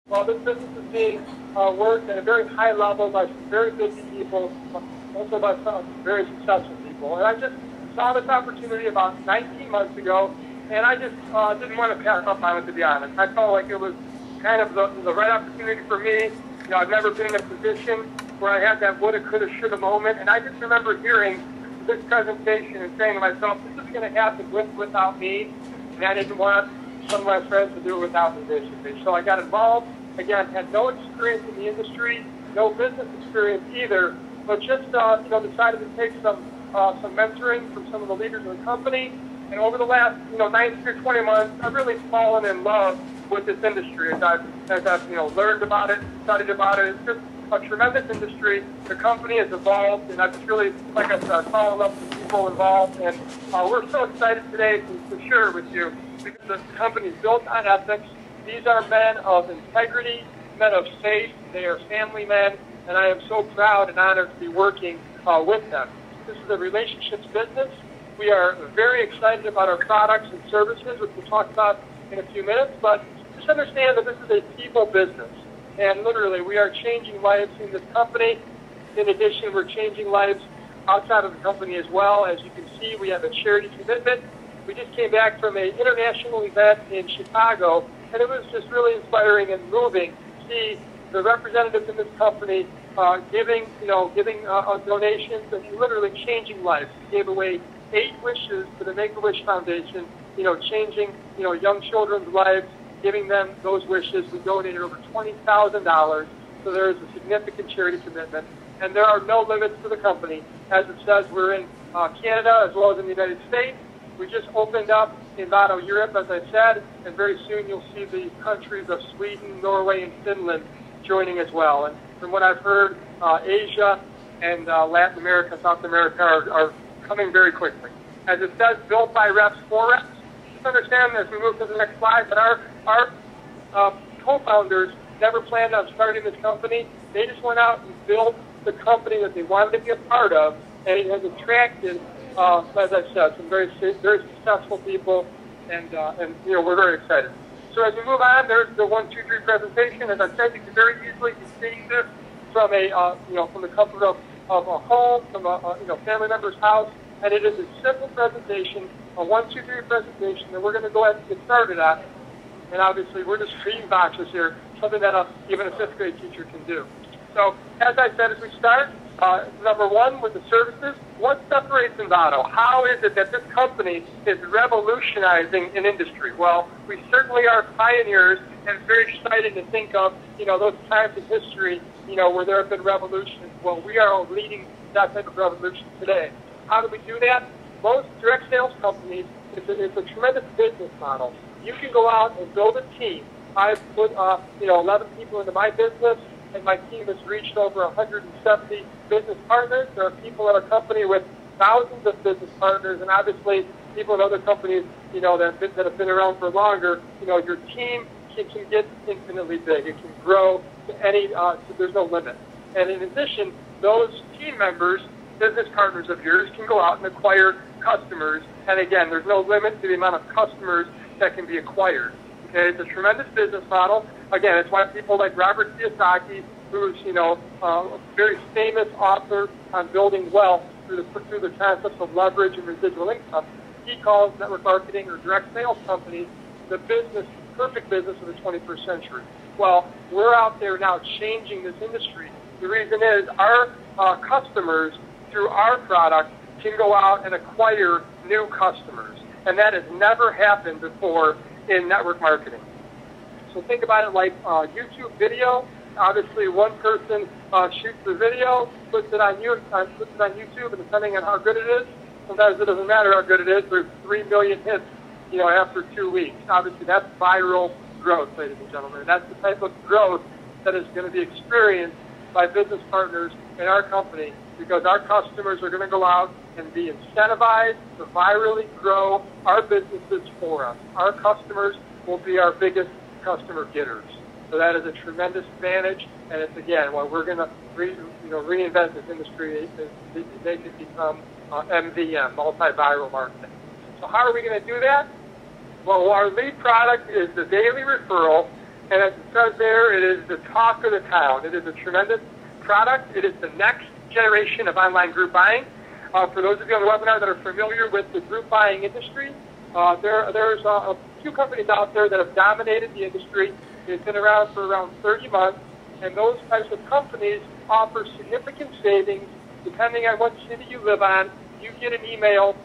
Well, this business is being worked at a very high level by some very busy people, also by some very successful people. And I just saw this opportunity about 19 months ago, and I just didn't want to pass up on it, to be honest. I felt like it was kind of the right opportunity for me. You know, I've never been in a position where I had that woulda, coulda, shoulda moment, and I just remember hearing this presentation and saying to myself, this is going to happen without me, and I didn't want some of my friends to do it without me, basically. So I got involved. Again, had no experience in the industry, no business experience either, but just decided to take some mentoring from some of the leaders of the company. And over the last 19 or 20 months, I've really fallen in love with this industry as I've learned about it, studied about it. It's just a tremendous industry. The company has evolved, and I've just really, like I said, fallen in love with the people involved. And we're so excited today to share it with you because the company is built on ethics. These are men of integrity, men of faith. They are family men, and I am so proud and honored to be working with them. This is a relationships business. We are very excited about our products and services, which we'll talk about in a few minutes, but just understand that this is a people business, and literally we are changing lives in this company. In addition, we're changing lives outside of the company as well. As you can see, we have a charity commitment. We just came back from an international event in Chicago, and it was just really inspiring and moving to see the representatives in this company giving donations and literally changing lives. We gave away 8 wishes to the Make-A-Wish Foundation, changing young children's lives, giving them those wishes. We donated over $20,000, so there is a significant charity commitment. And there are no limits to the company. As it says, we're in Canada as well as in the United States. We just opened up Invado Europe, as I said, and very soon you'll see the countries of Sweden, Norway, and Finland joining as well. And from what I've heard, Asia and Latin America, South America are coming very quickly. As it says, built by reps for reps. Just understand as we move to the next slide that our co-founders never planned on starting this company. They just went out and built the company that they wanted to be a part of, and it has attracted, as I said, some very successful people, and we're very excited. So as we move on, there's the 1, 2, 3 presentation. As I said, you can very easily be seeing this from from the comfort of a home, from a family member's house, and it is a simple presentation, a 1, 2, 3 presentation that we're going to go ahead and get started on. And obviously, we're just reading boxes here, something that even a 5th grade teacher can do. So, as I said, as we start, number 1 with the services, what separates Invado? How is it that this company is revolutionizing an industry? Well, we certainly are pioneers, and it's very exciting to think of, those times in history, where there have been revolutions. Well, we are leading that type of revolution today. How do we do that? Most direct sales companies, it's a tremendous business model. You can go out and build a team. I've put 11 people into my business, and my team has reached over 170 business partners. There are people at our company with thousands of business partners, and obviously people in other companies, that have been around for longer. Your team can get infinitely big. It can grow to any. There's no limit. And in addition, those team members, business partners of yours, can go out and acquire customers. And again, there's no limit to the amount of customers that can be acquired. Okay, it's a tremendous business model. Again, it's why people like Robert Kiyosaki, who's a very famous author on building wealth through the concepts of leverage and residual income, he calls network marketing or direct sales companies the perfect business of the 21st century. Well, we're out there now changing this industry. The reason is our customers, through our product, can go out and acquire new customers. And that has never happened before in network marketing. So think about it like YouTube video. Obviously, one person shoots the video, puts it on YouTube, and depending on how good it is, sometimes it doesn't matter how good it is. There's 3 million hits, after 2 weeks. Obviously, that's viral growth, ladies and gentlemen. That's the type of growth that is going to be experienced by business partners in our company, because our customers are going to go out and be incentivized to virally grow our businesses for us. Our customers will be our biggest customer getters. So that is a tremendous advantage, and it's, again, what we're going to reinvent this industry. They could become MVM, multi-viral marketing. So how are we going to do that? Well, our lead product is the daily referral. And as it says there, it is the talk of the town. It is a tremendous product. It is the next generation of online group buying. For those of you on the webinar that are familiar with the group buying industry, there's a few companies out there that have dominated the industry. It's been around for around 30 months, and those types of companies offer significant savings depending on what city you live on. You get an email.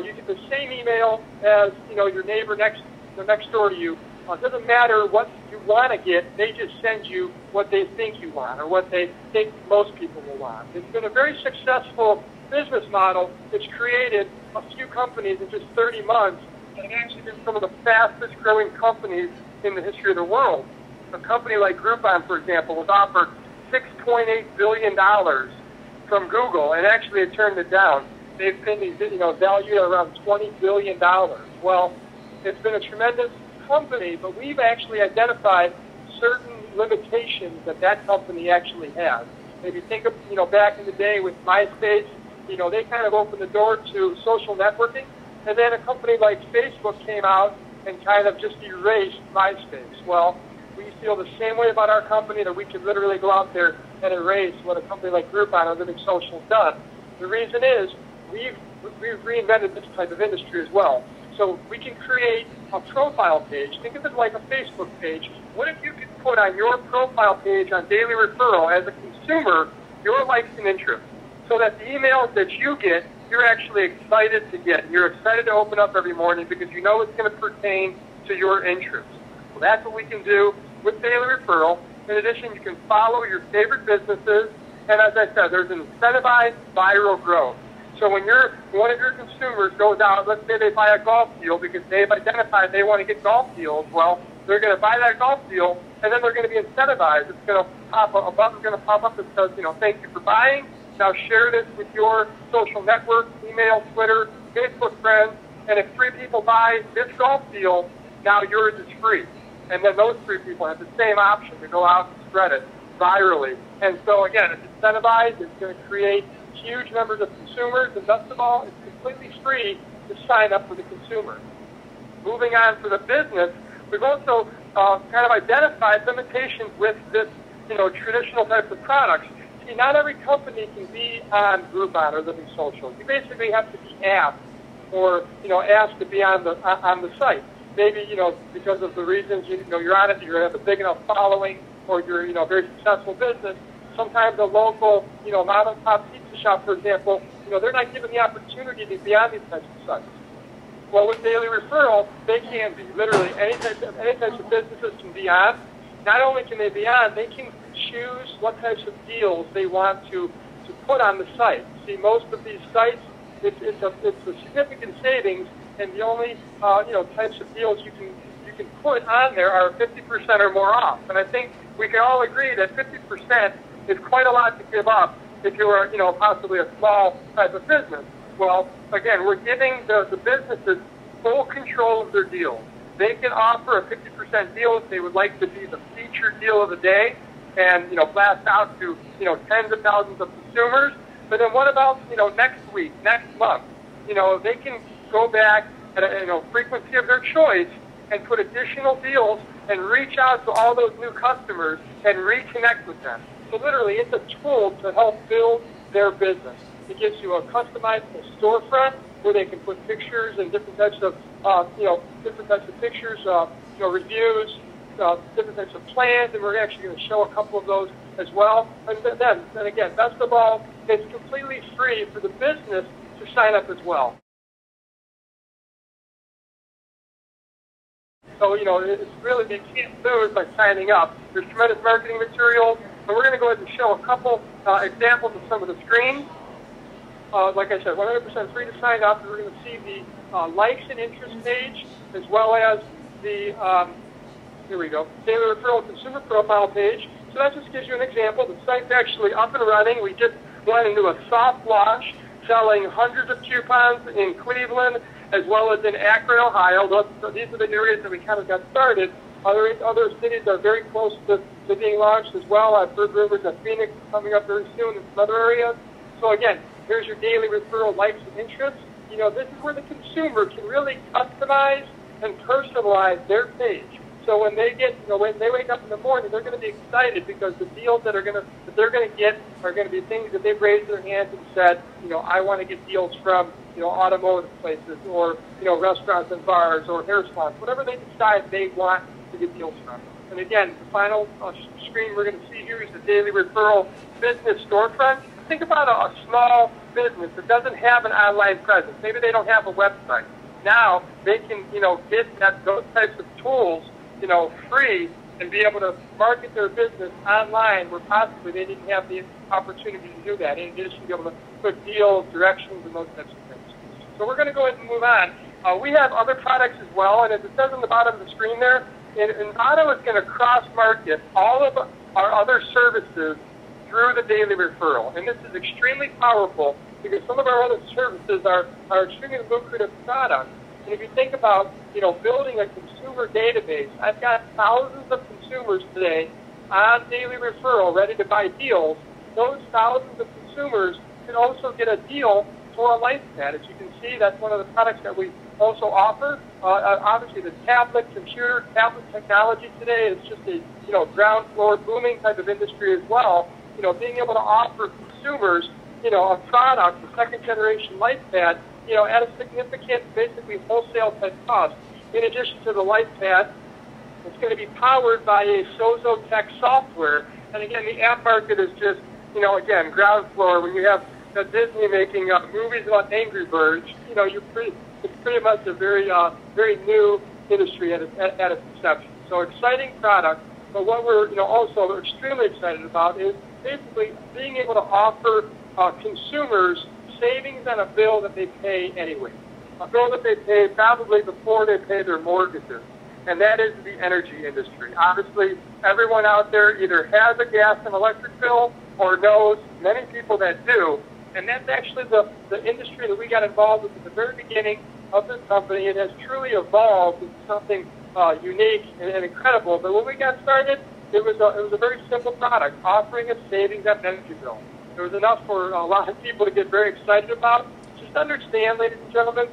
You get the same email as your neighbor next door to you. It doesn't matter what you want to get. They just send you what they think you want or what they think most people will want. It's been a very successful business model. It's created a few companies in just 30 months, and actually been some of the fastest growing companies in the history of the world. A company like Groupon, for example, was offered $6.8 billion from Google, and actually it turned it down. They've been valued at around $20 billion. Well, it's been a tremendous company, but we've actually identified certain limitations that company actually has. Maybe think of, back in the day with MySpace, they kind of opened the door to social networking, and then a company like Facebook came out and kind of just erased MySpace. Well, we feel the same way about our company, that we could literally go out there and erase what a company like Groupon or Living Social does. The reason is we've reinvented this type of industry as well. So we can create a profile page. Think of it like a Facebook page. What if you could put on your profile page on Daily Referral as a consumer your likes and interests, so that the emails that you get, you're actually excited to get. You're excited to open up every morning because you know it's going to pertain to your interests. Well, that's what we can do with Daily Referral. In addition, you can follow your favorite businesses, and as I said, there's an incentivized viral growth. So when one of your consumers goes out, let's say they buy a golf deal because they've identified they want to get golf deals, well, they're going to buy that golf deal, and then they're going to be incentivized. It's going to pop up, a button's going to pop up that says, thank you for buying. Now share this with your social network, email, Twitter, Facebook friends, and if 3 people buy this golf deal, now yours is free. And then those 3 people have the same option to go out and spread it virally. And so again, it's incentivized. It's going to create huge numbers of consumers, and best of all, it's completely free to sign up for the consumer. Moving on to the business, we've also kind of identified limitations with this, traditional types of products. See, not every company can be on Groupon or Living Social. You basically have to be asked, or asked to be on the site. Maybe because of the reasons you're on it, you're going to have a big enough following, or you're a very successful business. Sometimes a local mom and pop pizza shop, for example, they're not given the opportunity to be on these types of sites. Well, with Daily Referral, they can be. Literally, any types of businesses can be on. Not only can they be on, they can choose what types of deals they want to put on the site. See, most of these sites, it's a significant savings, and the only types of deals you can put on there are 50% or more off. And I think we can all agree that 50% is quite a lot to give up if you are possibly a small type of business. Well, again, we're giving the businesses full control of their deals. They can offer a 50% deal if they would like to be the featured deal of the day, and blast out to tens of thousands of consumers. But then what about next week, next month? They can go back at a frequency of their choice and put additional deals and reach out to all those new customers and reconnect with them. So literally, it's a tool to help build their business. It gives you a customizable storefront where they can put pictures and different types of pictures, reviews, different types of plans, and we're actually going to show a couple of those as well. And then again, best of all, it's completely free for the business to sign up as well. So, it's really, you can't lose by signing up. There's tremendous marketing materials, and we're going to go ahead and show a couple examples of some of the screens. Like I said, 100% free to sign up, and we're going to see the likes and interest page, as well as the, here we go, Daily Referral Consumer Profile page. So that just gives you an example. The site's actually up and running. We just went into a soft launch, selling hundreds of coupons in Cleveland, as well as in Akron, Ohio. These are the areas that we kind of got started. Other cities are very close to being launched as well. I've heard rumors that Phoenix is coming up very soon in some other areas. So again, here's your Daily Referral likes and interests. This is where the consumer can really customize and personalize their page. So when they get, when they wake up in the morning, they're going to be excited because the deals that they're going to get are going to be things that they've raised their hands and said, I want to get deals from, automotive places or, restaurants and bars or hair salons, whatever they decide they want to get deals from. And again, the final screen we're going to see here is the daily referral business storefront. Think about a small business that doesn't have an online presence. Maybe they don't have a website. Now they can, get those types of tools, free and be able to market their business online where possibly they didn't have the opportunity to do that. In addition to be able to put deals, directions, and those types of things. So we're going to go ahead and move on. We have other products as well, and as it says on the bottom of the screen there, Invado is going to cross-market all of our other services through the daily referral. And this is extremely powerful because some of our other services are extremely lucrative products. And if you think about, building a consumer database, I've got thousands of consumers today on daily referral ready to buy deals. Those thousands of consumers can also get a deal for a life pad. As you can see, that's one of the products that we also offer. Obviously, the tablet technology today is just a, ground floor booming type of industry as well. Being able to offer consumers, a product, a second generation life pad, at a significant, basically wholesale type cost. In addition to the life pad, it's going to be powered by a Sozo Tech software. And again, the app market is just, again, ground floor. When you have Disney making movies about Angry Birds, it's pretty much a very, very new industry at its inception. So exciting product. But what we're, also extremely excited about is basically being able to offer consumers savings on a bill that they pay anyway. A bill that they pay probably before they pay their mortgages. And that is the energy industry. Obviously, everyone out there either has a gas and electric bill or knows many people that do. And that's actually the industry that we got involved with at the very beginning of this company. It has truly evolved into something unique and incredible. But when we got started, it was a very simple product, offering a savings on an energy bill. There was enough for a lot of people to get very excited about. Just understand, ladies and gentlemen,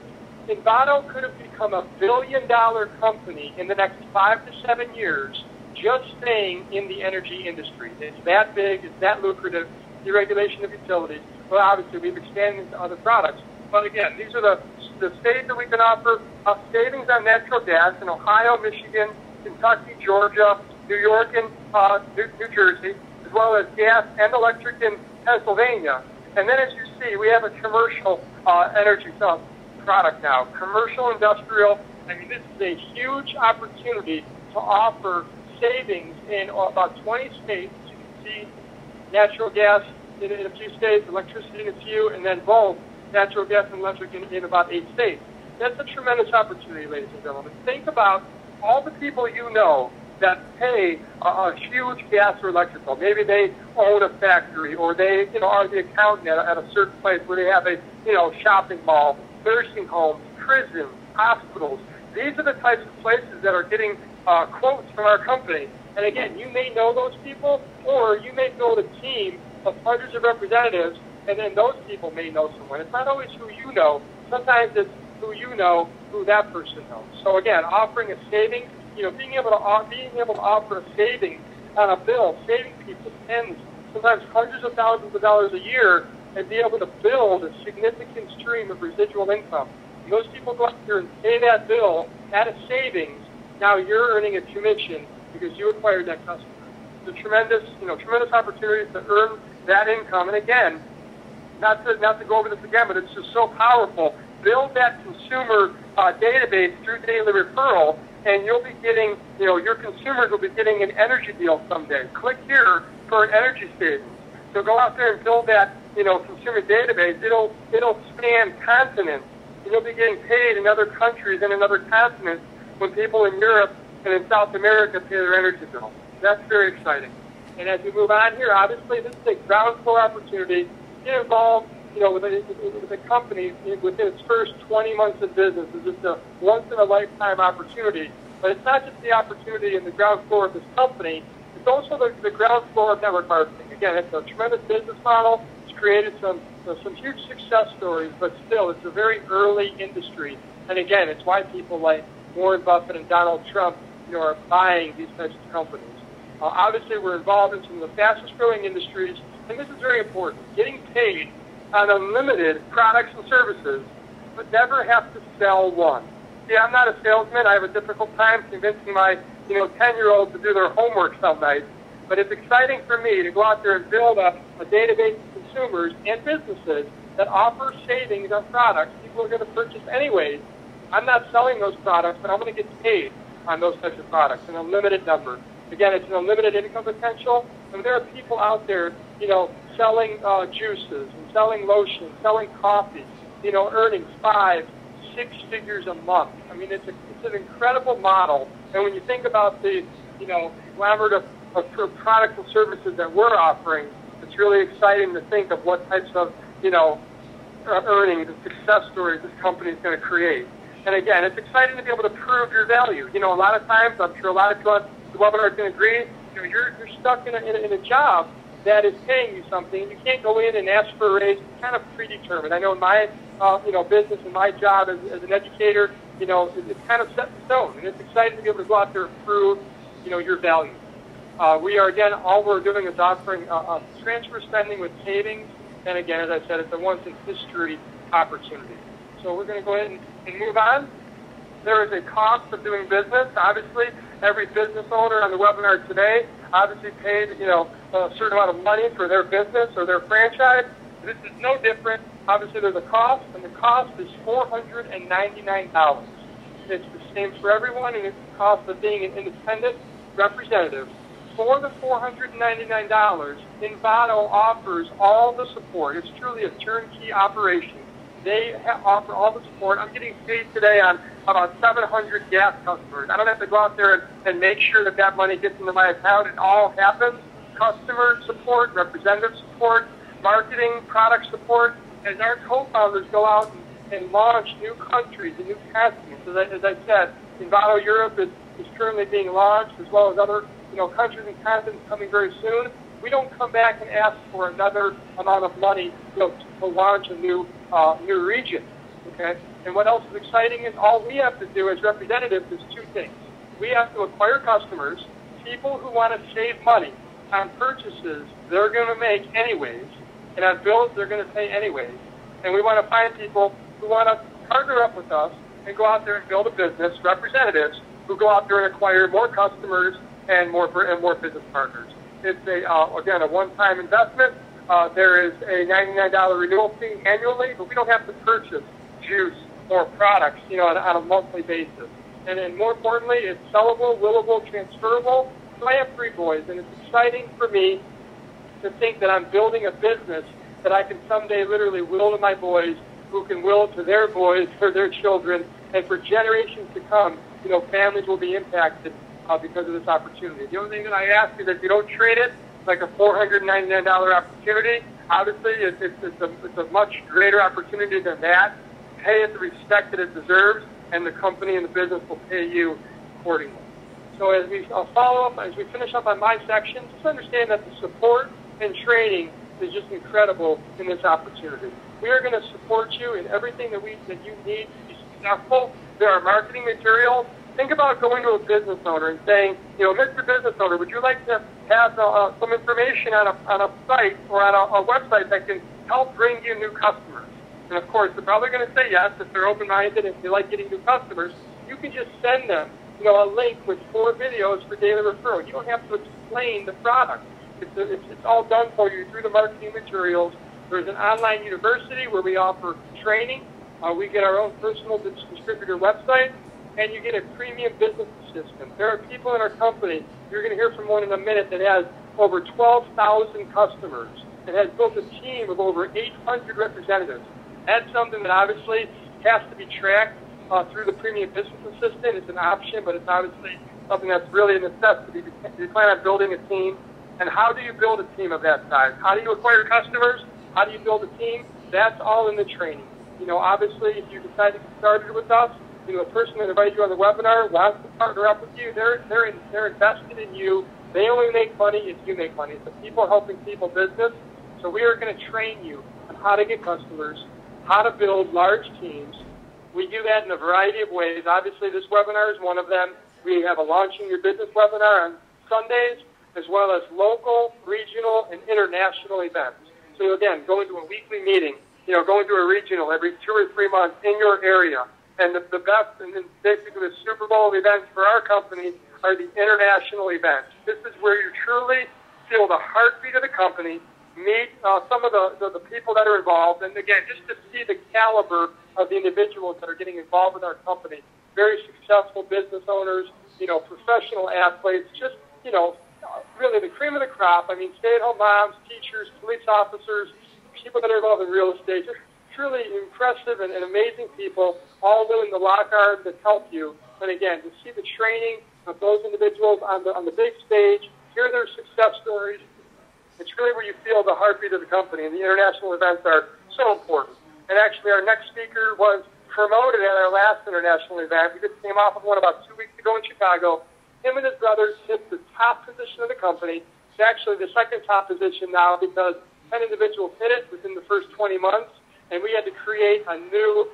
Invado could have become a billion-dollar company in the next 5 to 7 years just staying in the energy industry. It's that big, it's that lucrative, deregulation of utilities. Well, obviously, we've expanded into other products. But again, these are the states that we can offer savings on natural gas in Ohio, Michigan, Kentucky, Georgia, New York, and New Jersey, as well as gas and electric in Pennsylvania. And then as you see, we have a commercial energy product now. Commercial, industrial. I mean, this is a huge opportunity to offer savings in about 20 states. You can see natural gas in a few states, electricity in a few, and then both natural gas and electric in about 8 states. That's a tremendous opportunity, ladies and gentlemen. Think about all the people you know that pay a huge gas or electric bill. Maybe they own a factory, or they, are the accountant at a certain place where they have a, shopping mall, nursing homes, prisons, hospitals. These are the types of places that are getting quotes from our company. And again, you may know those people, or you may build a team of hundreds of representatives, and then those people may know someone. It's not always who you know. Sometimes it's who you know, who that person knows. So again, offering a savings, being able to offer a savings on a bill, saving people tens, sometimes hundreds of thousands of dollars a year, and be able to build a significant stream of residual income. And those people go out there and pay that bill at a savings. Now you're earning a commission because you acquired that customer. It's a tremendous, tremendous opportunity to earn that income. And again, not to go over this again, but it's just so powerful. Build that consumer database through daily referral, and you'll be getting, your consumers will be getting an energy deal someday. Click here for an energy savings. So go out there and build that, consumer database. It'll span continents, and you'll be getting paid in other countries and in other continents when people in Europe and in South America pay their energy bill. That's very exciting. And as we move on here, obviously this is a ground floor opportunity. Get involved, with a company within its first 20 months of business. It's just a once-in-a-lifetime opportunity. But it's not just the opportunity in the ground floor of this company. It's also the ground floor of network marketing. Again, it's a tremendous business model. It's created some huge success stories, but still, it's a very early industry. And again, it's why people like Warren Buffett and Donald Trump, are buying these types of companies. Obviously, we're involved in some of the fastest growing industries, and this is very important. Getting paid on unlimited products and services, but never have to sell one. See, I'm not a salesman. I have a difficult time convincing my 10-year-olds to do their homework some nights. But it's exciting for me to go out there and build a database of consumers and businesses that offer savings on products people are going to purchase anyways. I'm not selling those products, but I'm going to get paid on those types of products, an unlimited number. Again, it's an unlimited income potential. And there are people out there, selling juices and selling lotion, selling coffee, earning 5, 6 figures a month. I mean, it's an incredible model. And when you think about the, conglomerate of products and services that we're offering, it's really exciting to think of what types of, earnings and success stories this company is going to create. And again, it's exciting to be able to prove your value. A lot of times, I'm sure a lot of people on the webinar can agree, you're stuck in a job that is paying you something. You can't go in and ask for a raise. It's kind of predetermined. I know in my, business and my job as an educator, it's kind of set in stone. And it's exciting to be able to go out there and prove, your value. We are, again, all we're doing is offering transfer spending with savings. And again, as I said, it's a once-in-history opportunity. So we're going to go ahead and move on. There is a cost of doing business. Obviously, every business owner on the webinar today obviously paid, a certain amount of money for their business or their franchise. This is no different. Obviously, there's a cost, and the cost is $499. It's the same for everyone, and it's the cost of being an independent representative. For the $499, Invado offers all the support. It's truly a turnkey operation. They offer all the support. I'm getting paid today on about 700 gas customers. I don't have to go out there and make sure that money gets into my account. It all happens. Customer support, representative support, marketing, product support. As our co-founders go out and launch new countries and new continents, as I said, Invado Europe is currently being launched, as well as other countries and continents coming very soon. We don't come back and ask for another amount of money to launch a new region. Okay? And what else is exciting is all we have to do as representatives is 2 things. We have to acquire customers, people who want to save money on purchases they're going to make anyways, and on bills they're going to pay anyways. And we want to find people who want to partner up with us and go out there and build a business, representatives who go out there and acquire more customers and more business partners. It's again a one-time investment. There is a $99 renewal fee annually, but we don't have to purchase juice or products, on a monthly basis. And then more importantly, it's sellable, willable, transferable. So I have 3 boys, and it's exciting for me to think that I'm building a business that I can someday literally will to my boys, who can will to their boys, for their children, and for generations to come, families will be impacted because of this opportunity. The only thing that I ask is that you don't treat it like a $499 opportunity. Obviously, it's a much greater opportunity than that. Pay it the respect that it deserves, and the company and the business will pay you accordingly. So as we follow up, as we finish up on my section, just understand that the support and training is just incredible in this opportunity. We are going to support you in everything that you need to be successful. There are marketing materials. Think about going to a business owner and saying, Mr. Business Owner, would you like to have some information on a site or on a website that can help bring you new customers? And of course, they're probably going to say yes if they're open-minded, if they like getting new customers. You can just send them, a link with 4 videos for daily referral. You don't have to explain the product. It's all done for you through the marketing materials. There's an online university where we offer training. We get our own personal distributor website, and you get a premium business assistant. There are people in our company, you're going to hear from one in a minute, that has over 12,000 customers and has built a team of over 800 representatives. That's something that obviously has to be tracked through the premium business assistant. It's an option, but it's obviously something that's really a necessity. You plan on building a team. And how do you build a team of that size? How do you acquire customers? How do you build a team? That's all in the training. Obviously, if you decide to get started with us, the person that invited you on the webinar wants to partner up with you. They're invested in you. They only make money if you make money. It's a people helping people business. So we are going to train you on how to get customers, how to build large teams. We do that in a variety of ways. Obviously, this webinar is one of them. We have a Launching Your Business webinar on Sundays, as well as local, regional, and international events. So again, going to a weekly meeting, going to a regional every 2 or 3 months in your area. And the best, and then basically the Super Bowl events for our company are the international events. This is where you truly feel the heartbeat of the company, meet some of the people that are involved, and again, just to see the caliber of the individuals that are getting involved with our company. Very successful business owners, professional athletes, just, really the cream of the crop. I mean, stay-at-home moms, teachers, police officers, people that are involved in real estate, just truly impressive and amazing people, all willing to lock arms and help you. And again, to see the training of those individuals on the big stage, hear their success stories, it's really where you feel the heartbeat of the company, and the international events are so important. And actually, our next speaker was promoted at our last international event. We just came off of one about 2 weeks ago in Chicago. Him and his brothers hit the top position of the company. It's actually the second top position now because 10 individuals hit it within the first 20 months, and we had to create a new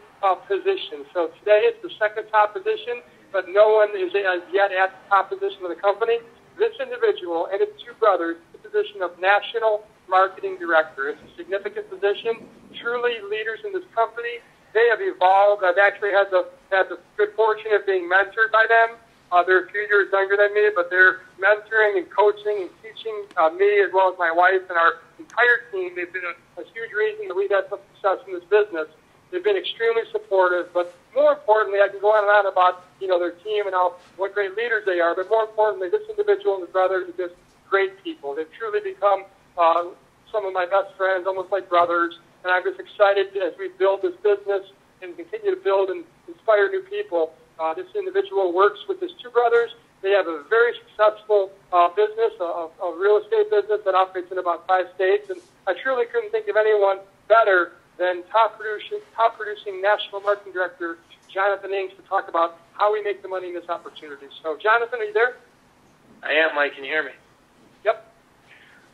position. So today it's the second top position, but no one is yet at the top position of the company. This individual and his two brothers, the position of National Marketing Director. It's a significant position. Truly leaders in this company. They have evolved. I've actually had the good fortune of being mentored by them. They're a few years younger than me, but they're mentoring and coaching and teaching me as well as my wife and our entire team. They've been a huge reason that we've had some success in this business. They've been extremely supportive, but more importantly, I can go on and on about their team and what great leaders they are. But more importantly, this individual and his brother are just great people. They've truly become some of my best friends, almost like brothers. And I'm just excited as we build this business and continue to build and inspire new people. This individual works with his two brothers. They have a very successful business, a real estate business that operates in about 5 states. And I truly couldn't think of anyone better than top producing National Marketing Director Jonathan Ings to talk about how we make the money in this opportunity. So, Jonathan, are you there? I am, Mike. Can you hear me? Yep.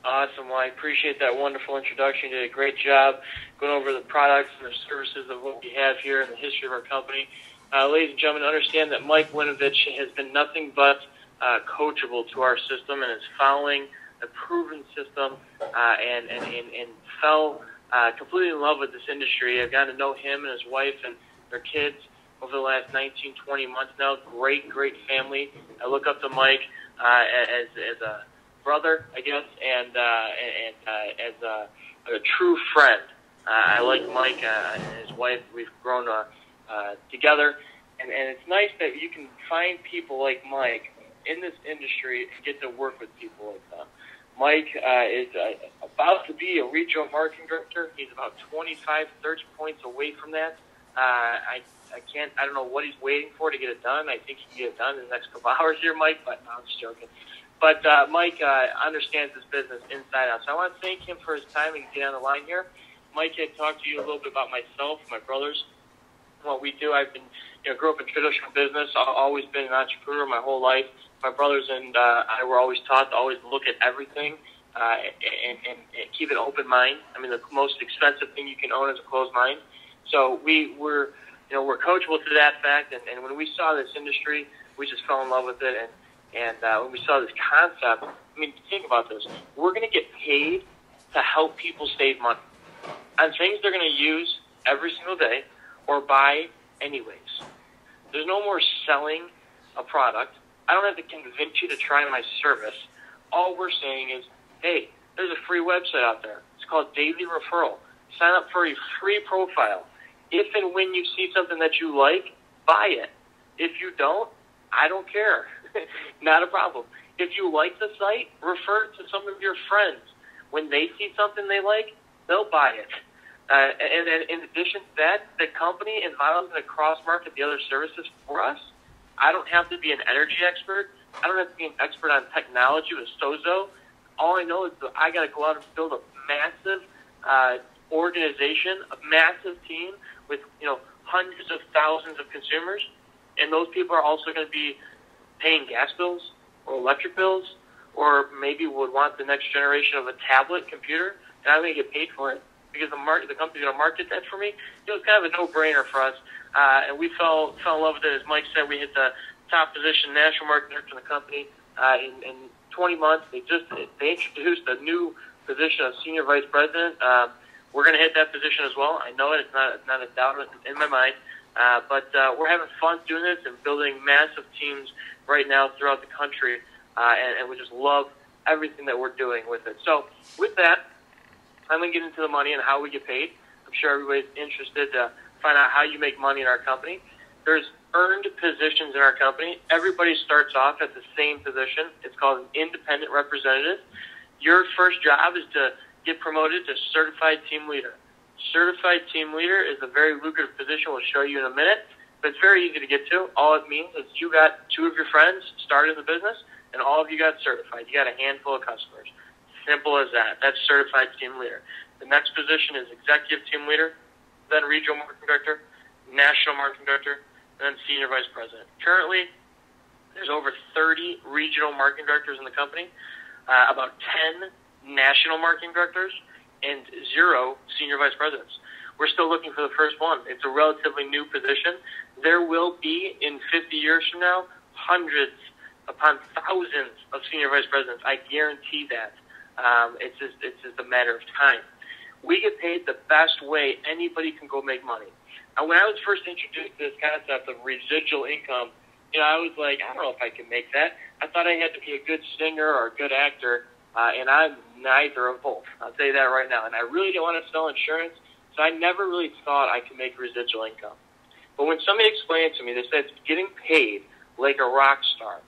Awesome. Well, I appreciate that wonderful introduction. You did a great job going over the products and the services of what we have here and the history of our company. Ladies and gentlemen, understand that Mike Winovich has been nothing but coachable to our system and is following a proven system and fell completely in love with this industry. I've gotten to know him and his wife and their kids over the last 19, 20 months now. Great family. I look up to Mike as a brother, I guess, and as a true friend. I like Mike and his wife. We've grown together, and it's nice that you can find people like Mike in this industry and get to work with people like that. Mike is about to be a regional marketing director. He's about 25, 30 points away from that. I don't know what he's waiting for to get it done. I think he can get it done in the next couple hours here, Mike, but no, I'm just joking. But Mike understands this business inside out. So I want to thank him for his time and get on the line here. Mike had talked to you a little bit about myself, my brothers, what we do. I've been, grew up in traditional business. I've always been an entrepreneur my whole life. My brothers and I were always taught to always look at everything and keep an open mind. I mean, the most expensive thing you can own is a closed mind. So we're coachable to that fact. And when we saw this industry, we just fell in love with it. And when we saw this concept, I mean, think about this. We're going to get paid to help people save money on things they're going to use every single day or buy anyways. There's no more selling a product. I don't have to convince you to try my service. All we're saying is, hey, there's a free website out there. It's called Daily Referral. Sign up for a free profile. If and when you see something that you like, buy it. If you don't, I don't care. Not a problem. If you like the site, refer it to some of your friends. When they see something they like, they'll buy it. And then in addition to that, the company Invado is going to cross-market the other services for us. I don't have to be an energy expert. I don't have to be an expert on technology with Sozo. All I know is that I got to go out and build a massive organization, a massive team with hundreds of thousands of consumers, and those people are also going to be paying gas bills or electric bills, or maybe would want the next generation of a tablet computer, and I'm going to get paid for it because the company's going to market that for me. It's kind of a no-brainer for us. And we fell in love with it. As Mike said, we hit the top position national marketing director in the company. In 20 months, they introduced a new position of senior vice president. We're going to hit that position as well. I know it. It's not a doubt in my mind. But we're having fun doing this and building massive teams right now throughout the country. And we just love everything that we're doing with it. So with that, I'm going to get into the money and how we get paid. I'm sure everybody's interested to find out how you make money in our company. There's earned positions in our company. Everybody starts off at the same position. It's called an independent representative. Your first job is to get promoted to certified team leader. Certified team leader is a very lucrative position. We'll show you in a minute, but it's very easy to get to. All it means is you got two of your friends started in the business, and all of you got certified. You got a handful of customers. Simple as that. That's certified team leader. The next position is executive team leader, then regional marketing director, national marketing director, and then senior vice president. Currently, there's over 30 regional marketing directors in the company, about 10 national marketing directors, and 0 senior vice presidents. We're still looking for the first one. It's a relatively new position. There will be, in 50 years from now, hundreds upon thousands of senior vice presidents. I guarantee that. It's just a matter of time. We get paid the best way anybody can go make money. When I was first introduced to this concept of residual income, I was like, I don't know if I can make that. I thought I had to be a good singer or a good actor, and I'm neither of both. I'll tell you that right now. And I really didn't want to sell insurance, so I never really thought I could make residual income. But when somebody explained it to me, they said it's getting paid like a rock star.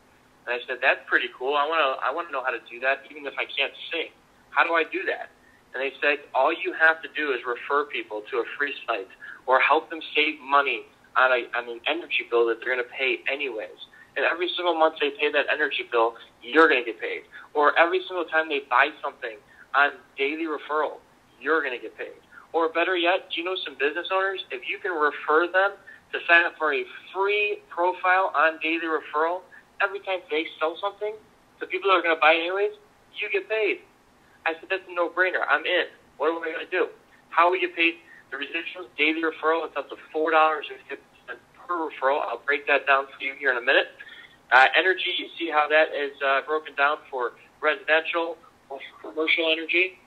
And I said, that's pretty cool. I want to know how to do that, even if I can't sing. How do I do that? And they said, all you have to do is refer people to a free site or help them save money on an energy bill that they're going to pay anyways. And every single month they pay that energy bill, you're going to get paid. Or every single time they buy something on daily referral, you're going to get paid. Or better yet, do you know some business owners, if you can refer them to sign up for a free profile on daily referral, every time they sell something to people that are going to buy anyways, you get paid. I said, that's a no-brainer. I'm in. What am I going to do? How we get paid? The residuals, daily referral, it's up to $4.50 per referral. I'll break that down for you here in a minute. Energy, you see how that is broken down for residential or commercial energy.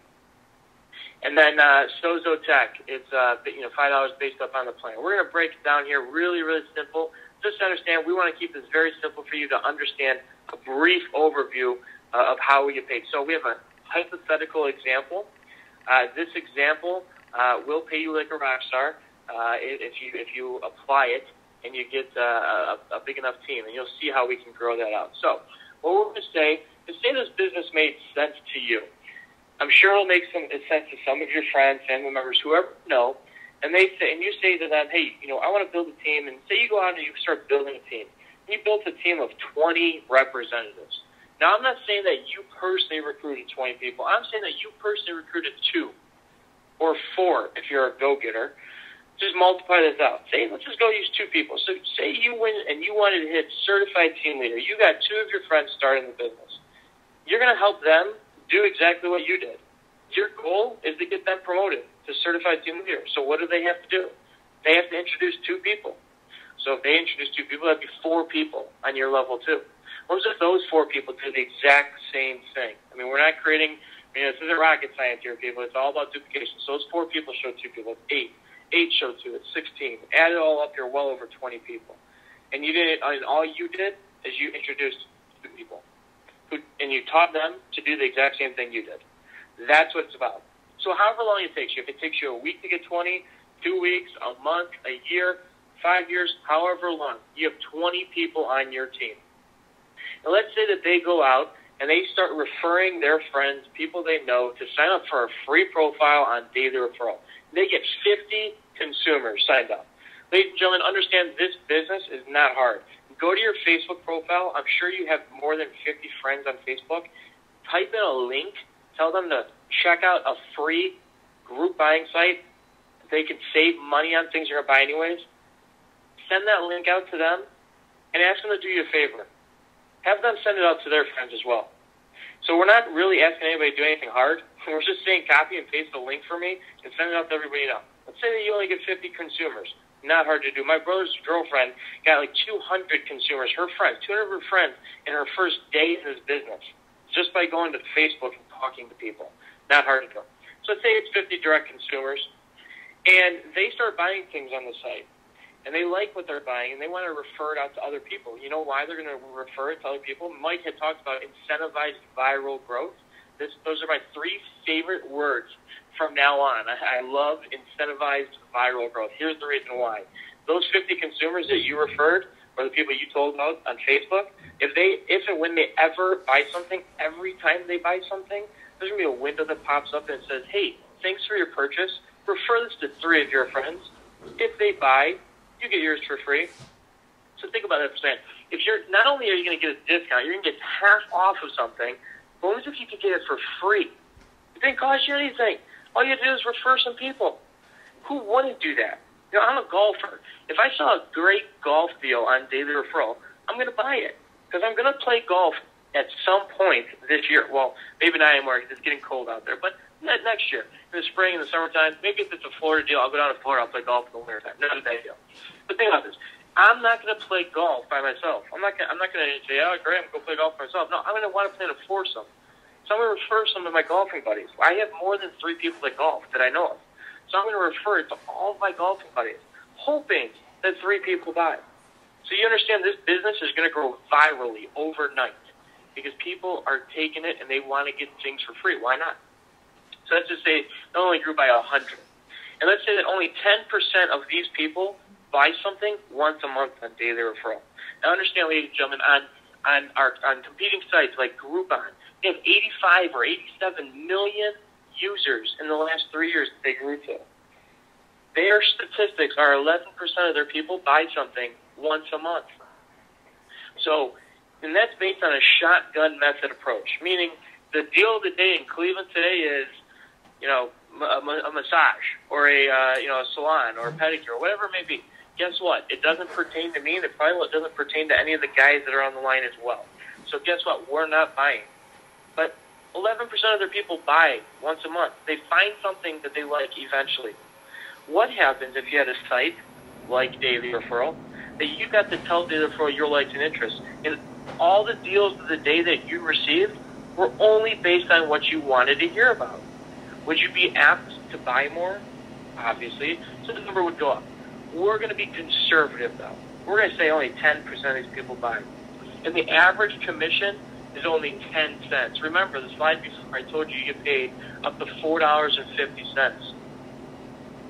And then Sozo Tech, it's $5 based up on the plan. We're going to break it down here really, really simple. Just to understand, we want to keep this very simple for you to understand a brief overview of how we get paid. So we have a hypothetical example. This example will pay you like a rock star if you apply it and you get a big enough team, and you'll see how we can grow that out. So what we're going to say is, say this business made sense to you. I'm sure it'll make sense to some of your friends, family members, whoever you know, and you say to them, hey, I want to build a team, and say you go out and you start building a team. You built a team of 20 representatives. Now, I'm not saying that you personally recruited 20 people. I'm saying that you personally recruited 2 or 4 if you're a go-getter. Just multiply this out. Let's just go use 2 people. So say you win and you wanted to hit certified team leader. You got 2 of your friends starting the business. You're going to help them do exactly what you did. Your goal is to get them promoted to certified team leader. So what do they have to do? They have to introduce 2 people. So if they introduce 2 people, that'd be 4 people on your level 2. What if those 4 people do the exact same thing? We're not creating, this isn't rocket science here, people. It's all about duplication. So those 4 people show 2 people. It's 8. 8 show 2. It's 16. Add it all up, you're well over 20 people. And all you did is you introduced 2 people. And you taught them to do the exact same thing you did. That's what it's about. So however long it takes you, if it takes you a week to get 20, 2 weeks, a month, a year, 5 years, however long, you have 20 people on your team. And let's say that they go out and they start referring their friends, people they know, to sign up for a free profile on daily referral. They get 50 consumers signed up. Ladies and gentlemen, understand this business is not hard. Go to your Facebook profile. I'm sure you have more than 50 friends on Facebook. Type in a link. Tell them to check out a free group buying site. They can save money on things you're going to buy anyways. Send that link out to them and ask them to do you a favor. Have them send it out to their friends as well. So we're not really asking anybody to do anything hard. We're just saying copy and paste the link for me and send it out to everybody you know. Let's say that you only get 50 consumers. Not hard to do. My brother's girlfriend got like 200 consumers, her friends, 200 of her friends in her first day in his business, just by going to Facebook and talking to people. Not hard to do. So let's say it's 50 direct consumers, and they start buying things on the site, and they like what they're buying, and they want to refer it out to other people. You know why they're going to refer it to other people? Mike had talked about incentivized viral growth. Those are my 3 favorite words from now on. I love incentivized viral growth. Here's the reason why. Those 50 consumers that you referred, or the people you told about on Facebook, if and when they ever buy something, every time they buy something, there's going to be a window that pops up and says, hey, thanks for your purchase. Refer this to 3 of your friends. If they buy, you get yours for free. So think about that for a second. If you're, not only are you going to get a discount, you're going to get half off of something. But what if you could get it for free? It didn't cost you anything. All you have to do is refer some people. Who wouldn't do that? You know, I'm a golfer. If I saw a great golf deal on daily referral, I'm going to buy it. Because I'm going to play golf at some point this year. Well, maybe not anymore because it's getting cold out there. But next year, in the spring, in the summertime, maybe if it's a Florida deal, I'll go down to Florida, I'll play golf in the wintertime. Not a bad deal. But think about this. I'm not going to play golf by myself. I'm not going to say, oh, great, I'm going to go play golf by myself. No, I'm going to want to play in a foursome. So I'm going to refer some of my golfing buddies. I have more than 3 people that golf that I know of. So I'm going to refer it to all of my golfing buddies, hoping that 3 people buy. So you understand this business is going to grow virally overnight because people are taking it and they want to get things for free. Why not? So let's just say it only grew by 100. And let's say that only 10% of these people buy something once a month on daily referral. Now understand, ladies and gentlemen, on competing sites like Groupon, they have 85 or 87 million users in the last 3 years that they grew to. Their statistics are 11% of their people buy something once a month. So, and that's based on a shotgun method approach, meaning the deal of the day in Cleveland today is, you know, a massage or a salon or a pedicure or whatever it may be. Guess what? It doesn't pertain to me, and it probably doesn't pertain to any of the guys that are on the line as well. So guess what? We're not buying. But 11% of their people buy once a month. They find something that they like eventually. What happens if you had a site like Daily Referral that you got to tell Daily Referral your likes and interests, and all the deals of the day that you received were only based on what you wanted to hear about? Would you be apt to buy more? Obviously. So the number would go up. We're going to be conservative, though. We're going to say only 10% of these people buy. And the average commission is only 10 cents. Remember, the slide before I told you get paid up to $4.50.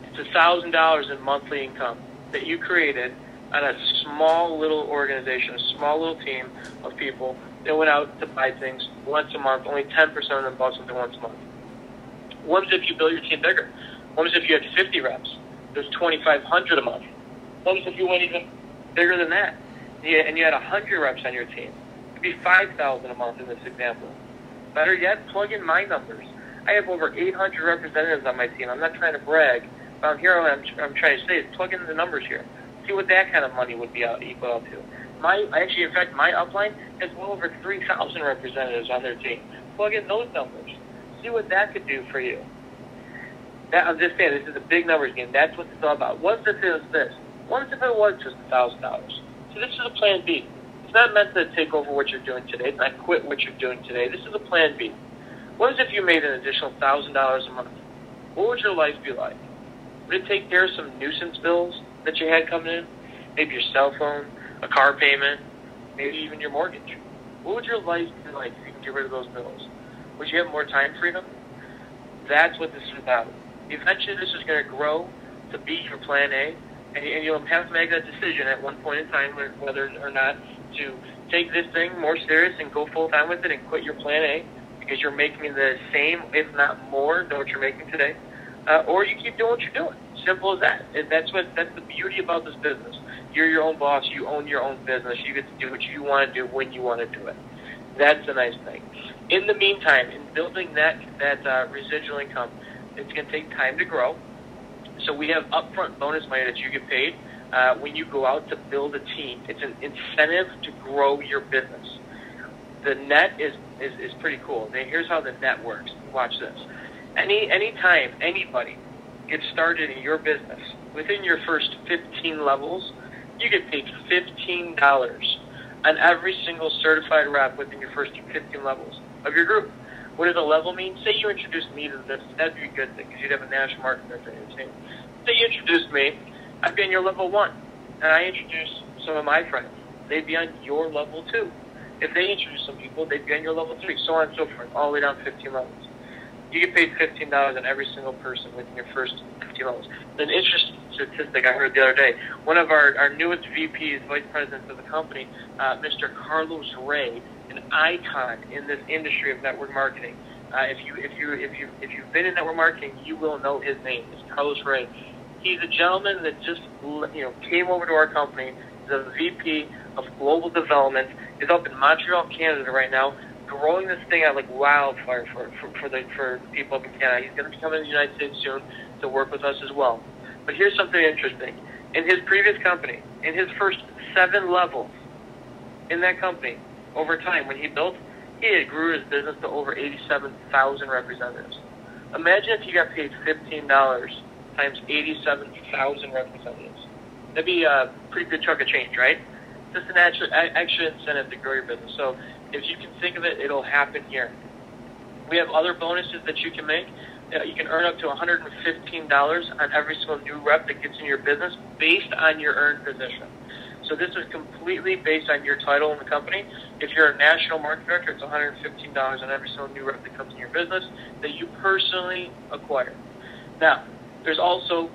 It's $1,000 in monthly income that you created on a small little organization, a small little team of people that went out to buy things once a month. Only 10% of them bought something once a month. What if you build your team bigger? What if you had 50 reps? There's 2,500 a month. What if you went even bigger than that? And you had 100 reps on your team? It'd be 5,000 a month in this example. Better yet, plug in my numbers. I have over 800 representatives on my team. I'm not trying to brag, but I'm trying to say is plug in the numbers here. See what that kind of money would be equal out to. My upline has well over 3,000 representatives on their team. Plug in those numbers. See what that could do for you. I'm just saying, this is a big numbers game. That's what it's all about. What if it was this? What if it was just $1,000? So this is a plan B. It's not meant to take over what you're doing today. It's not quit what you're doing today. This is a plan B. What if you made an additional $1,000 a month? What would your life be like? Would it take care of some nuisance bills that you had coming in? Maybe your cell phone, a car payment, maybe even your mortgage. What would your life be like if you could get rid of those bills? Would you have more time freedom? That's what this is about. Eventually, this is going to grow to be your plan A, and you'll have to make that decision at one point in time whether or not to take this thing more serious and go full-time with it and quit your plan A because you're making the same, if not more, than what you're making today, or you keep doing what you're doing. Simple as that. That's the beauty about this business. You're your own boss. You own your own business. You get to do what you want to do when you want to do it. That's the nice thing. In the meantime, in building that residual income, it's going to take time to grow. So we have upfront bonus money that you get paid when you go out to build a team. It's an incentive to grow your business. The net is pretty cool. Here's how the net works. Watch this. Anytime anybody gets started in your business, within your first 15 levels, you get paid $15 on every single certified rep within your first 15 levels of your group. What does a level mean? Say you introduced me to this. That'd be a good thing because you'd have a national market director on your team. Say you introduced me. I'd be on your level 1. And I introduce some of my friends. They'd be on your level 2. If they introduce some people, they'd be on your level 3, so on and so forth, all the way down 15 levels. You get paid $15 on every single person within your first 15 levels. An interesting statistic I heard the other day. One of our newest VPs, vice presidents of the company, Mr. Carlos Ray, an icon in this industry of network marketing. If you've been in network marketing, you will know his name. It's Carlos Ray. He's a gentleman that just came over to our company. He's a VP of global development. He's up in Montreal, Canada right now, growing this thing out like wildfire for the people up in Canada. He's going to be coming to the United States soon to work with us as well. But here's something interesting. In his previous company, in his first 7 levels in that company, over time, when he built, he had grew his business to over 87,000 representatives. Imagine if you got paid $15 times 87,000 representatives. That'd be a pretty good chunk of change, right? Just an extra incentive to grow your business. So if you can think of it, it'll happen here. We have other bonuses that you can make. You can earn up to $115 on every single new rep that gets in your business based on your earned position. So this is completely based on your title in the company. If you're a national market director, it's $115 on every single new rep that comes in your business that you personally acquire. Now, there's also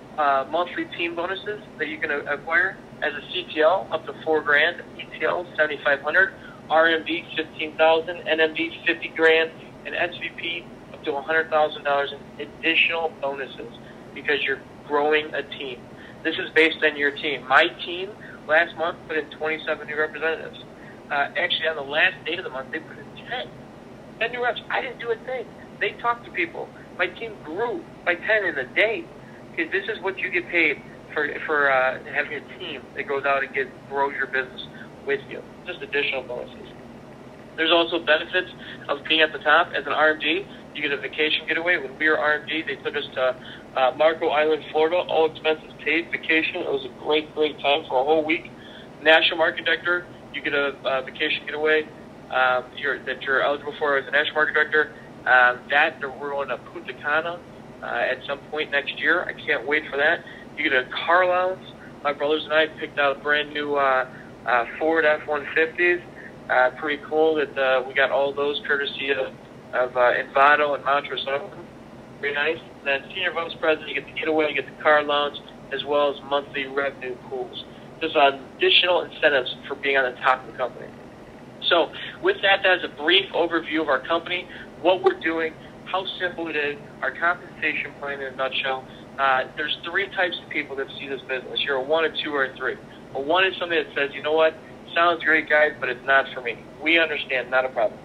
monthly team bonuses that you can acquire. As a CTL, up to $4,000, ETL $7,500, RMD $15,000, NMD $50,000, and SVP up to $100,000 in additional bonuses because you're growing a team. This is based on your team. My team last month put in 27 new representatives. Actually, on the last day of the month, they put in 10 new reps. I didn't do a thing. They talked to people. My team grew by 10 in a day because this is what you get paid for having a team that goes out and grows your business with you. Just additional bonuses. There's also benefits of being at the top. As an RMD, you get a vacation getaway. When we were RMD, they took us to Marco Island, Florida, all expenses paid, vacation. It was a great time for a whole week. National Market Director, you get a vacation getaway that you're eligible for as a National Market Director. We're going to Punta Cana at some point next year. I can't wait for that. You get a car allowance. My brothers and I picked out brand new Ford F-150s. Pretty cool that we got all those courtesy of Invado and Montrose. Very nice. And then Senior Vice President, you get the getaway, you get the car allowance, as well as monthly revenue pools. There's additional incentives for being on the top of the company. So with that, that's a brief overview of our company, what we're doing, how simple it is, our compensation plan in a nutshell. There's 3 types of people that see this business. You're a 1, a 2, or a 3. A 1 is somebody that says, you know what, sounds great, guys, but it's not for me. We understand, not a problem.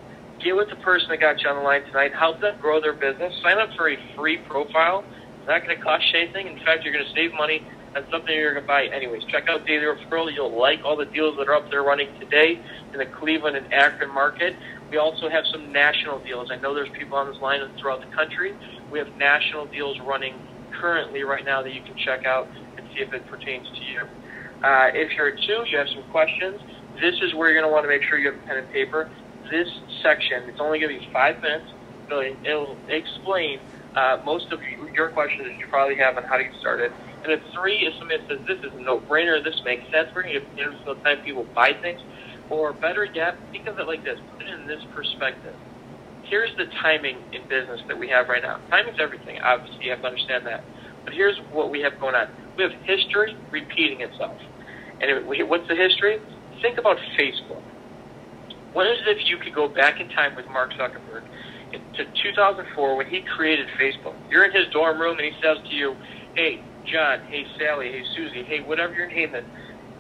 Get with the person that got you on the line tonight. Help them grow their business. Sign up for a free profile. It's not going to cost you anything. In fact, you're going to save money on something you're going to buy anyways. Check out Daily Referral. You'll like all the deals that are up there running today in the Cleveland and Akron market. We also have some national deals. I know there's people on this line throughout the country. We have national deals running currently right now that you can check out and see if it pertains to you. If you're a 2, you have some questions, this is where you're going to want to make sure you have a pen and paper. This section, it's only going to be 5 minutes. It'll explain most of your questions that you probably have on how to get started. And a 3 is somebody that says, this is a no-brainer, this makes sense. We're going to get every single time people buy things. Or better yet, think of it like this. Put it in this perspective. Here's the timing in business that we have right now. Timing's everything. Obviously, you have to understand that. But here's what we have going on. We have history repeating itself. And what's the history? Think about Facebook. What is it if you could go back in time with Mark Zuckerberg to 2004 when he created Facebook? You're in his dorm room and he says to you, hey, John, hey, Sally, hey, Susie, hey, whatever your name is,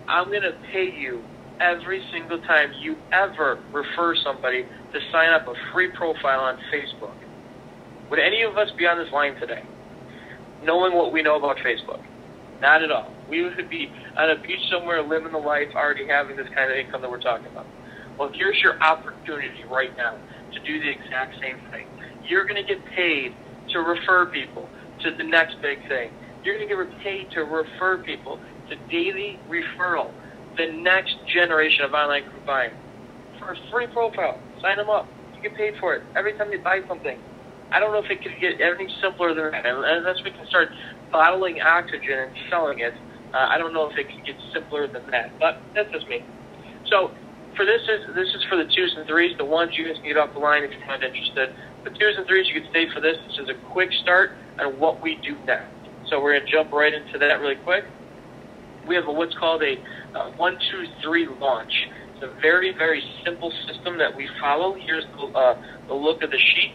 I'm going to pay you every single time you ever refer somebody to sign up a free profile on Facebook. Would any of us be on this line today knowing what we know about Facebook? Not at all. We would be on a beach somewhere living the life, already having this kind of income that we're talking about. Well, here's your opportunity right now to do the exact same thing. You're going to get paid to refer people to the next big thing. You're going to get paid to refer people. It's a daily referral. The next generation of online group buying. For a free profile, sign them up. You get paid for it every time you buy something. I don't know if it could get anything simpler than that. And unless we can start bottling oxygen and selling it, I don't know if it can get simpler than that. But that's just me. So for this is for the 2s and 3s. The 1s you guys can get off the line if you're not interested. The 2s and 3s you can stay for this. This is a quick start on what we do now. So we're going to jump right into that really quick. We have what's called a 1, 2, 3 launch. It's a very, very simple system that we follow. Here's the look of the sheet.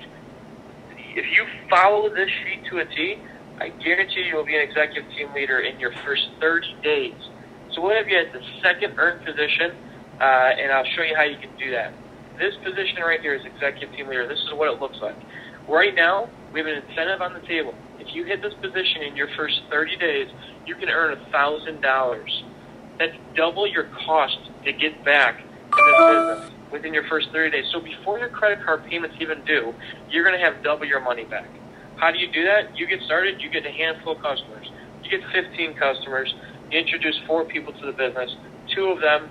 If you follow this sheet to a T, I guarantee you will be an executive team leader in your first 30 days. So what if you had the second earned position, and I'll show you how you can do that. This position right here is executive team leader. This is what it looks like. Right now, we have an incentive on the table. If you hit this position in your first 30 days, you can earn $1,000. That's double your cost to get back in this business within your first 30 days. So before your credit card payments even due, you're going to have double your money back. How do you do that? You get started, you get a handful of customers. You get 15 customers, you introduce 4 people to the business. 2 of them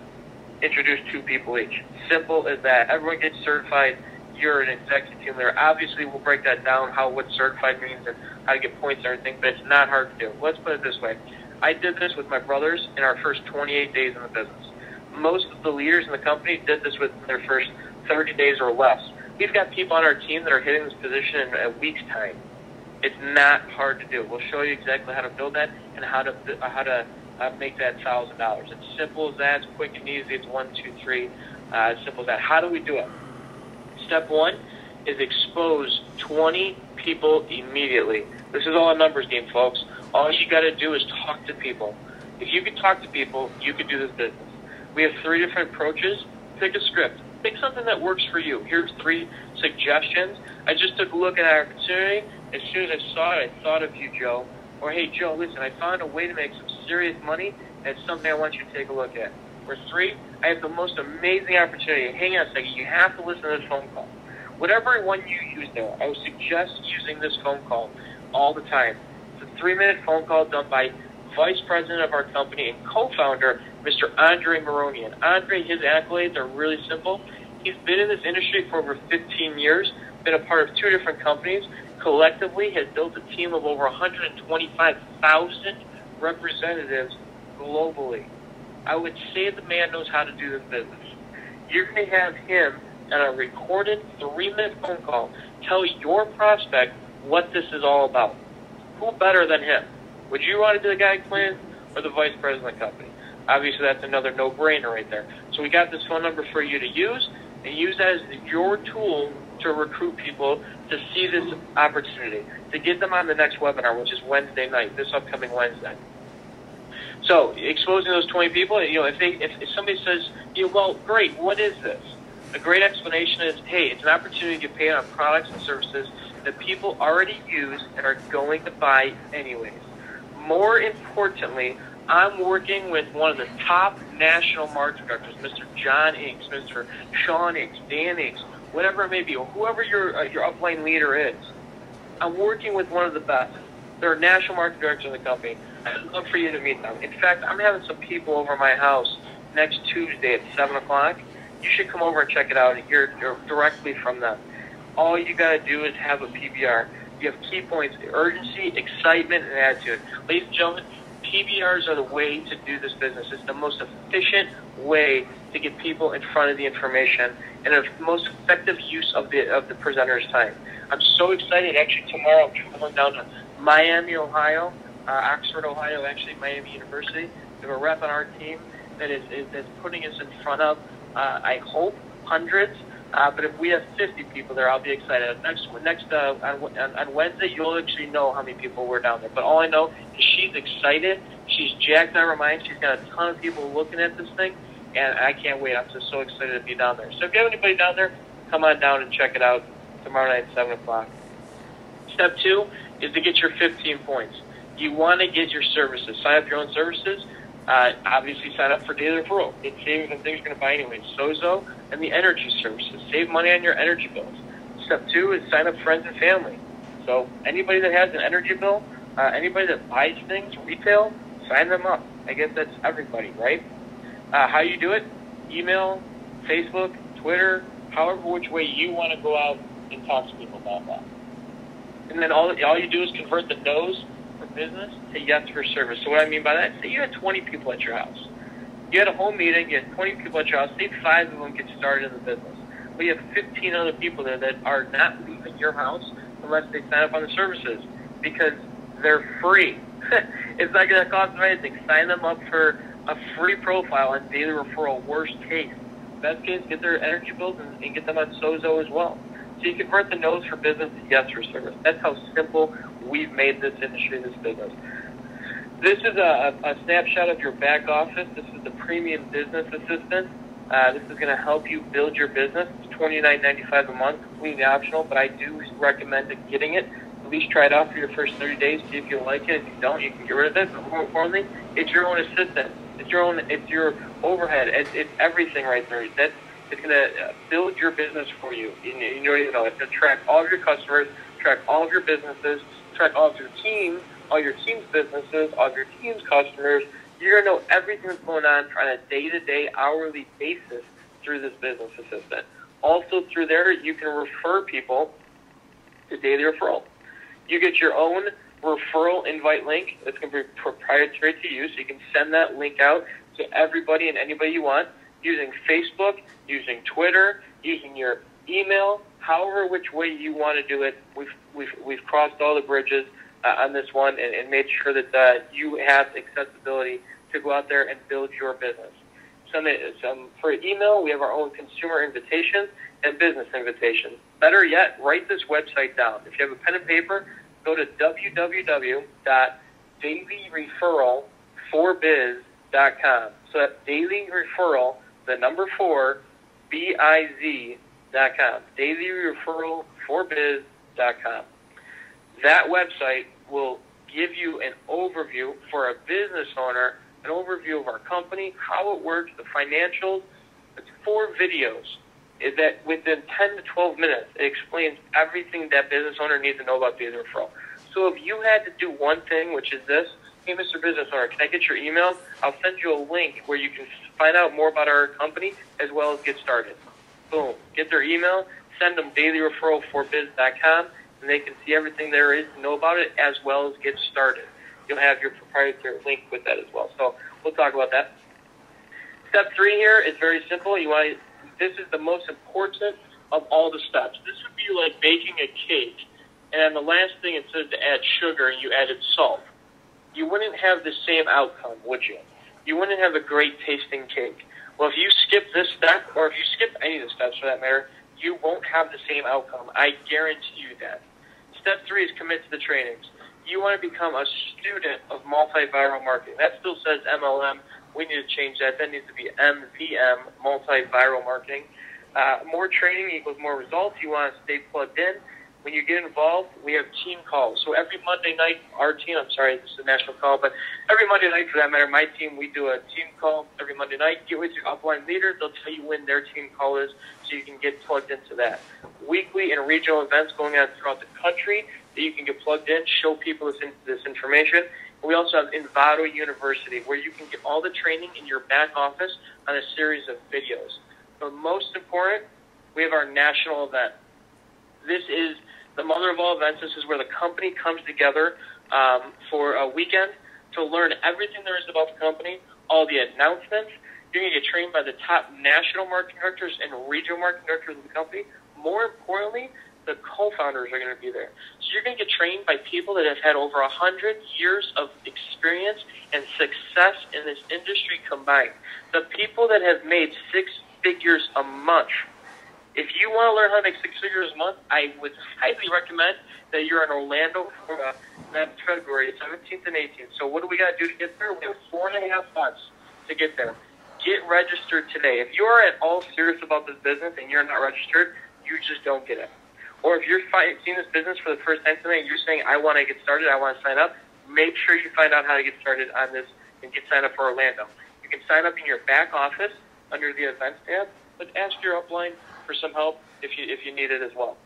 introduce 2 people each. Simple as that. Everyone gets certified. You're an executive team leader. Obviously, we'll break that down, what certified means and how to get points and everything, but it's not hard to do. Let's put it this way. I did this with my brothers in our first 28 days in the business. Most of the leaders in the company did this with their first 30 days or less. We've got people on our team that are hitting this position in a week's time. It's not hard to do. We'll show you exactly how to build that and how to make that $1,000. It's simple as that. It's quick and easy. It's 1, 2, 3. As simple as that. How do we do it? Step 1 is expose 20 people immediately. This is all a numbers game, folks. All you got to do is talk to people. If you can talk to people, you can do this business. We have 3 different approaches. Pick a script. Pick something that works for you. Here's 3 suggestions. I just took a look at our opportunity. As soon as I saw it, I thought of you, Joe. Or, hey, Joe, listen, I found a way to make some serious money, and it's something I want you to take a look at. Or 3, I have the most amazing opportunity. Hang on a second. You have to listen to this phone call. Whatever one you use there, I would suggest using this phone call all the time. It's a 3-minute phone call done by Vice President of our company and co-founder, Mr. Andre Maronian. Andre, his accolades are really simple. He's been in this industry for over 15 years, been a part of 2 different companies, collectively has built a team of over 125,000 representatives globally. I would say the man knows how to do this business. You're going to have him on a recorded 3-minute phone call tell your prospect what this is all about. Who better than him? Would you want to be the guy playing or the vice president of the company? Obviously, that's another no-brainer right there. So we got this phone number for you to use, and use that as your tool to recruit people to see this opportunity, to get them on the next webinar, which is Wednesday night, this upcoming Wednesday. So exposing those 20 people, if somebody says, well, great, what is this? A great explanation is, hey, it's an opportunity to get paid on products and services that people already use and are going to buy anyways. More importantly, I'm working with one of the top national marketing directors, Mr. John Inks, Mr. Sean Inks, Dan Inks, whatever it may be, or whoever your upline leader is. I'm working with one of the best. They're national marketing directors in the company. I'd love for you to meet them. In fact, I'm having some people over my house next Tuesday at 7 o'clock. You should come over and check it out and hear directly from them. All you got to do is have a PBR. You have key points, urgency, excitement, and attitude. Ladies and gentlemen, PBRs are the way to do this business. It's the most efficient way to get people in front of the information and the most effective use of the presenter's time. I'm so excited. Actually, tomorrow I'm traveling down to Miami, Ohio, Oxford, Ohio, actually Miami University. We have a rep on our team that's putting us in front of, I hope, hundreds. But if we have 50 people there, I'll be excited. On Wednesday, you'll actually know how many people were down there. But all I know is she's excited. She's jacked out of her mind. She's got a ton of people looking at this thing, and I can't wait. I'm just so excited to be down there. So if you have anybody down there, come on down and check it out tomorrow night at 7 o'clock. Step 2 is to get your 15 points. You want to get your services. Sign up your own services. Obviously, sign up for daily referral. Get savings on things you're going to buy anyway. Sozo and the energy services. Save money on your energy bills. Step 2 is sign up friends and family. So anybody that has an energy bill Anybody that buys things, retail, sign them up. I guess that's everybody, right? How you do it? Email, Facebook, Twitter, however which way you want to go out and talk to people about that. And then all you do is convert the no's for business to yes for service. So what I mean by that, say you had 20 people at your house. You had a home meeting, you had 20 people at your house, say 5 of them get started in the business. But you have 15 other people there that are not leaving your house unless they sign up on the services because they're free. It's not going to cost them anything. Sign them up for a free profile on daily referral, worst case. Best case, get their energy bills and get them on Sozo as well. So you convert the no's for business to yes for service. That's how simple we've made this industry, this business. This is a snapshot of your back office. This is the Premium Business Assistant. This is going to help you build your business. It's $29.95 a month, completely optional, but I do recommend getting it. At least try it out for your first 30 days, see if you like it. If you don't, you can get rid of it. But more importantly, it's your own assistant. It's your overhead. It's everything right there. It's going to build your business for you. You know, it's going to track all of your customers, track all of your businesses, track all of your teams, all your team's businesses, all of your team's customers. You're going to know everything that's going on a day-to-day, hourly basis through this business assistant. Also through there, you can refer people to daily referral. You get your own referral invite link that's going to be proprietary to you, so you can send that link out to everybody and anybody you want using Facebook, using Twitter, using your email, however which way you want to do it. We've crossed all the bridges on this one and made sure that you have accessibility to go out there and build your business. For email, we have our own consumer invitations and business invitations. Better yet, write this website down. If you have a pen and paper, go to www.dailyreferral4biz.com. So that's dailyreferral, the number 4, biz.com. Dailyreferral4biz.com. That website will give you an overview for a business owner, an overview of our company, how it works, the financials. It's 4 videos that within 10 to 12 minutes, it explains everything that business owner needs to know about daily referral. So if you had to do one thing, which is this, hey, Mr. Business Owner, can I get your email? I'll send you a link where you can find out more about our company as well as get started. Boom. Get their email, send them dailyreferral4biz.com, and they can see everything there is to know about it as well as get started. You'll have your proprietary link with that as well. So we'll talk about that. Step 3 here is very simple. This is the most important of all the steps. This would be like baking a cake, and on the last thing it says to add sugar and you added salt. You wouldn't have the same outcome, would you? You wouldn't have a great tasting cake. Well, if you skip this step, or if you skip any of the steps for that matter, you won't have the same outcome. I guarantee you that. Step 3 is commit to the trainings. You want to become a student of multi-viral marketing. That still says MLM. We need to change that. That needs to be MVM, multi-viral marketing. More training equals more results. You want to stay plugged in. When you get involved, we have team calls. So every Monday night, our team, I'm sorry, this is a national call, but every Monday night, for that matter, my team, we do a team call every Monday night. Get with your upline leader. They'll tell you when their team call is so you can get plugged into that. Weekly and regional events going on throughout the country that you can get plugged in, show people this information. We also have Invado University, where you can get all the training in your back office on a series of videos. But most important, we have our national event. This is the mother of all events. This is where the company comes together for a weekend to learn everything there is about the company, all the announcements. You're going to get trained by the top national marketing directors and regional marketing directors of the company. More importantly, the co-founders are going to be there. So you're going to get trained by people that have had over 100 years of experience and success in this industry combined. The people that have made 6 figures a month. If you want to learn how to make 6 figures a month, I would highly recommend that you're in Orlando for next February 17th and 18th. So what do we got to do to get there? We have 4.5 months to get there. Get registered today. If you are at all serious about this business and you're not registered, you just don't get it. Or if you're seeing this business for the first time today and you're saying, I want to get started, I want to sign up, make sure you find out how to get started on this and get signed up for Orlando. You can sign up in your back office under the events tab, but ask your upline for some help if you need it as well.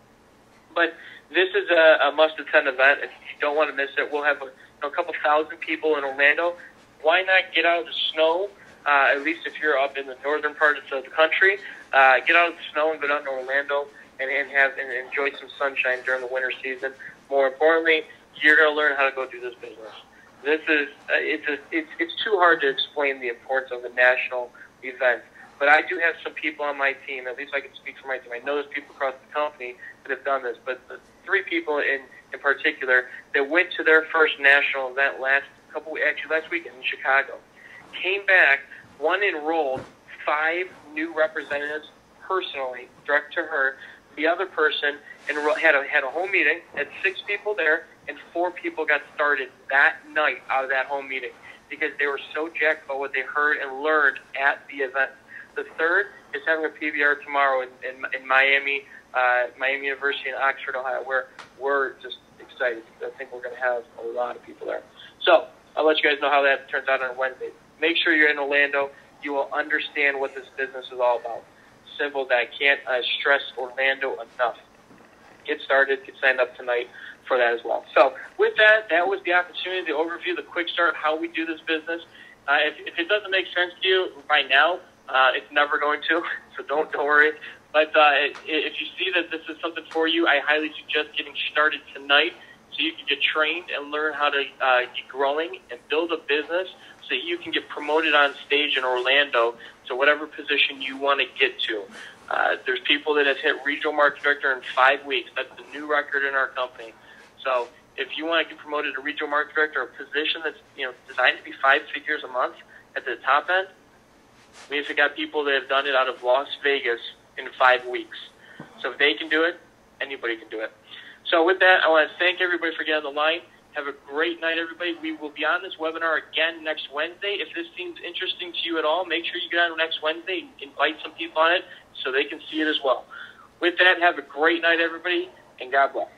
But this is a must-attend event. If you don't want to miss it, we'll have a couple thousand people in Orlando. Why not get out of the snow, at least if you're up in the northern part of the country, get out of the snow and go down to Orlando and enjoy some sunshine during the winter season. More importantly, you're going to learn how to go do this business. This is it's too hard to explain the importance of the national event. But I do have some people on my team, at least I can speak for my team. I know there's people across the company that have done this, but the 3 people in particular that went to their first national event last weekend in Chicago, came back, one enrolled 5 new representatives personally, direct to her. The other person had a home meeting, had 6 people there, and 4 people got started that night out of that home meeting because they were so jacked about what they heard and learned at the event. The third is having a PBR tomorrow in Miami University in Oxford, Ohio, where we're just excited. I think we're going to have a lot of people there. So I'll let you guys know how that turns out on Wednesday. Make sure you're in Orlando. You will understand what this business is all about. Simple as that. I can't stress Orlando enough. Get started. Get signed up tonight for that as well. So with that, that was the opportunity, the overview, the quick start, how we do this business. If it doesn't make sense to you right now, it's never going to, so don't worry. But if you see that this is something for you, I highly suggest getting started tonight so you can get trained and learn how to get growing and build a business so you can get promoted on stage in Orlando to whatever position you want to get to. There's people that have hit regional market director in 5 weeks. That's the new record in our company. So if you want to get promoted to regional market director, a position that's designed to be 5 figures a month at the top end, we've got people that have done it out of Las Vegas in 5 weeks. So if they can do it, anybody can do it. So with that, I want to thank everybody for getting on the line. Have a great night, everybody. We will be on this webinar again next Wednesday. If this seems interesting to you at all, make sure you get on next Wednesday and invite some people on it so they can see it as well. With that, have a great night, everybody, and God bless.